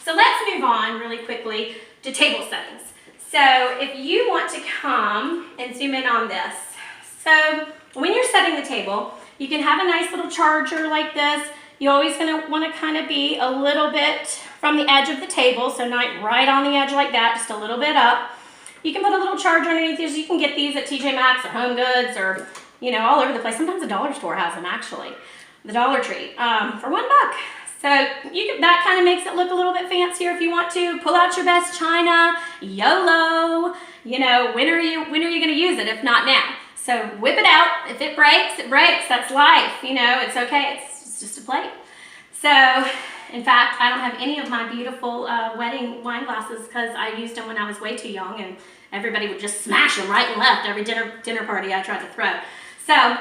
So let's move on really quickly to table settings. So if you want to come and zoom in on this. So when you're setting the table, you can have a nice little charger like this. You're always gonna wanna kind of be a little bit from the edge of the table, so not right on the edge like that, just a little bit up. You can put a little charger underneath these. You can get these at TJ Maxx or Home Goods or, you know, all over the place. Sometimes the dollar store has them actually, the Dollar Tree, for $1. So that kind of makes it look a little bit fancier if you want to. Pull out your best china, YOLO. You know, when are you gonna use it if not now? So whip it out. If it breaks, it breaks. That's life. You know, it's okay. It's just a plate. So, in fact, I don't have any of my beautiful wedding wine glasses because I used them when I was way too young and everybody would just smash them right and left every dinner party I tried to throw. So,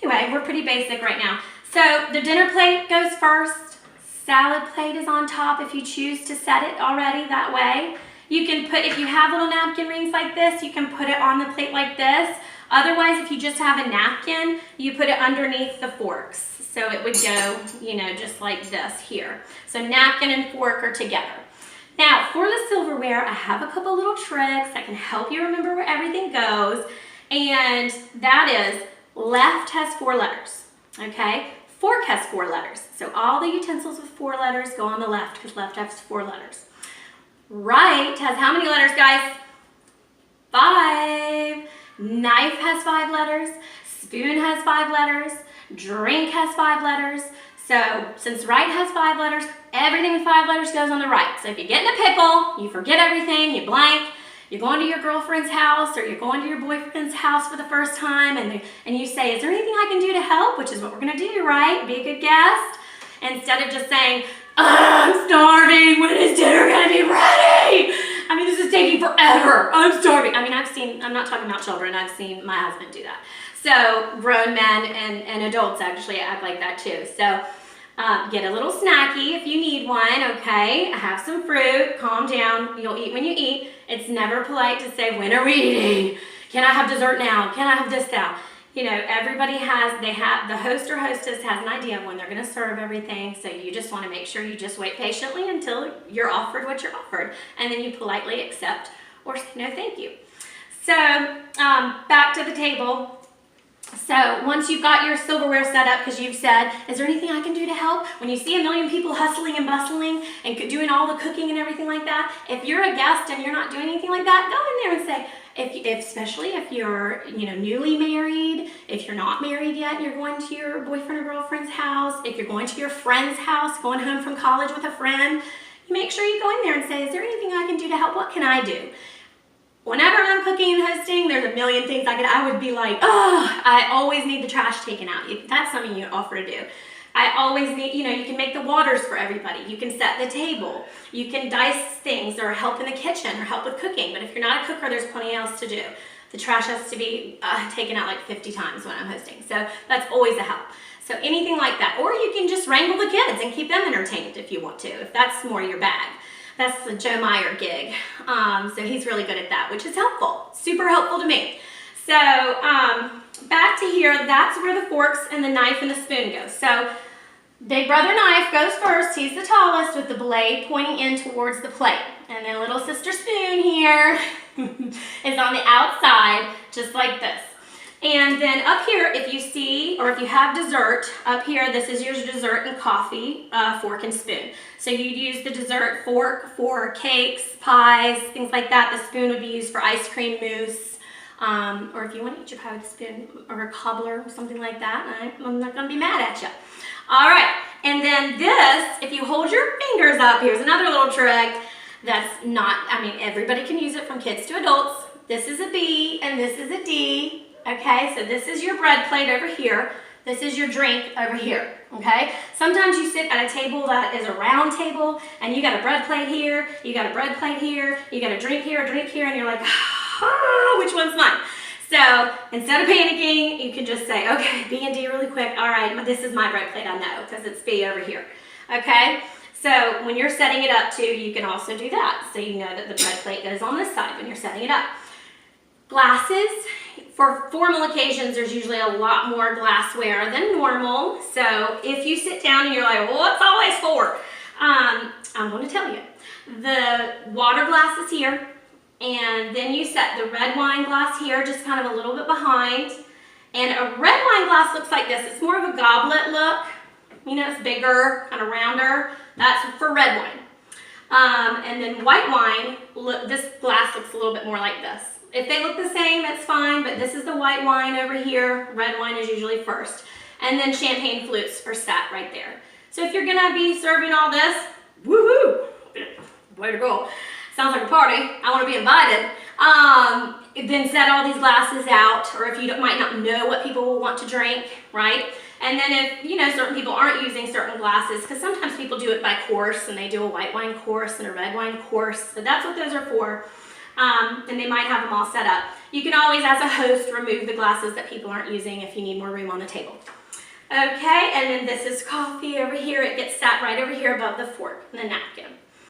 anyway, we're pretty basic right now. So, the dinner plate goes first. Salad plate is on top if you choose to set it already that way. You can put, if you have little napkin rings like this, you can put it on the plate like this. Otherwise, if you just have a napkin, you put it underneath the forks. So it would go, you know, just like this here. So napkin and fork are together. Now, for the silverware, I have a couple little tricks that can help you remember where everything goes. And that is, left has 4 letters, okay? Fork has 4 letters. So all the utensils with 4 letters go on the left because left has 4 letters. Right has how many letters, guys? 5. Knife has 5 letters. Spoon has 5 letters. Drink has 5 letters. So since right has 5 letters, everything with 5 letters goes on the right. So if you get in a pickle, you forget everything, you blank, you're going to your girlfriend's house or you're going to your boyfriend's house for the first time and you say, is there anything I can do to help? Which is what we're going to do, right? Be a good guest. Instead of just saying, I'm starving, when is dinner going to be ready? I mean, this is taking forever. I'm starving. I mean, I'm not talking about children. I've seen my husband do that. So grown men and adults actually act like that too. So get a little snacky if you need one, okay? Have some fruit, calm down. You'll eat when you eat. It's never polite to say, when are we eating? Can I have dessert now? Can I have this now? You know, everybody the host or hostess has an idea of when they're gonna serve everything, so you just wanna make sure you just wait patiently until you're offered what you're offered, and then you politely accept or say no thank you. So, back to the table. So once you've got your silverware set up, because you've said, is there anything I can do to help? When you see a million people hustling and bustling and doing all the cooking and everything like that, if you're a guest and you're not doing anything like that, go in there and say, especially if you're, you know, newly married, if you're not married yet and you're going to your boyfriend or girlfriend's house, if you're going to your friend's house, going home from college with a friend, you make sure you go in there and say, is there anything I can do to help? What can I do? Whenever I'm cooking and hosting, there's a million things I would be like, oh, I always need the trash taken out. If that's something you offer to do. I always need, you know, you can make the waters for everybody. You can set the table. You can dice things or help in the kitchen or help with cooking. But if you're not a cooker, there's plenty else to do. The trash has to be taken out like 50 times when I'm hosting. So that's always a help. So anything like that. Or you can just wrangle the kids and keep them entertained if you want to, if that's more your bag. That's the Joe Meyer gig. So he's really good at that, which is helpful. Super helpful to me. So back to here, that's where the forks and the knife and the spoon go. So big brother knife goes first. He's the tallest with the blade pointing in towards the plate. And then little sister spoon here is on the outside, just like this. And then up here, if you see, or if you have dessert, up here, this is your dessert and coffee fork and spoon. So you'd use the dessert fork for cakes, pies, things like that. The spoon would be used for ice cream mousse, or if you want to eat your pie with a spoon or a cobbler or something like that, I'm not going to be mad at you. All right, and then this, if you hold your fingers up, here's another little trick that's not, I mean, everybody can use it from kids to adults. This is a B and this is a D. Okay, so this is your bread plate over here. This is your drink over here, okay? Sometimes you sit at a table that is a round table and you got a bread plate here, you got a bread plate here, you got a drink here, and you're like, which one's mine? So instead of panicking, you can just say, okay, B and D really quick. All right, this is my bread plate, I know, because it's B over here, okay? So when you're setting it up too, you can also do that. So you know that the bread plate goes on this side when you're setting it up. Glasses, for formal occasions, there's usually a lot more glassware than normal. So if you sit down and you're like, well, what's always for? I'm going to tell you. The water glass is here, and then you set the red wine glass here, just kind of a little bit behind. And a red wine glass looks like this. It's more of a goblet look. You know, it's bigger, kind of rounder. That's for red wine. And then white wine, look, this glass looks a little bit more like this. If they look the same, it's fine, but this is the white wine over here. Red wine is usually first. And then champagne flutes are set right there. So if you're gonna be serving all this, woohoo, way to go. Sounds like a party. I want to be invited. Then set all these glasses out, or if you might not know what people will want to drink, right? And then if, you know, certain people aren't using certain glasses, because sometimes people do it by course, and they do a white wine course and a red wine course, so that's what those are for. And they might have them all set up. You can always, as a host, remove the glasses that people aren't using if you need more room on the table. Okay, and then this is coffee over here. It gets sat right over here above the fork and the napkin.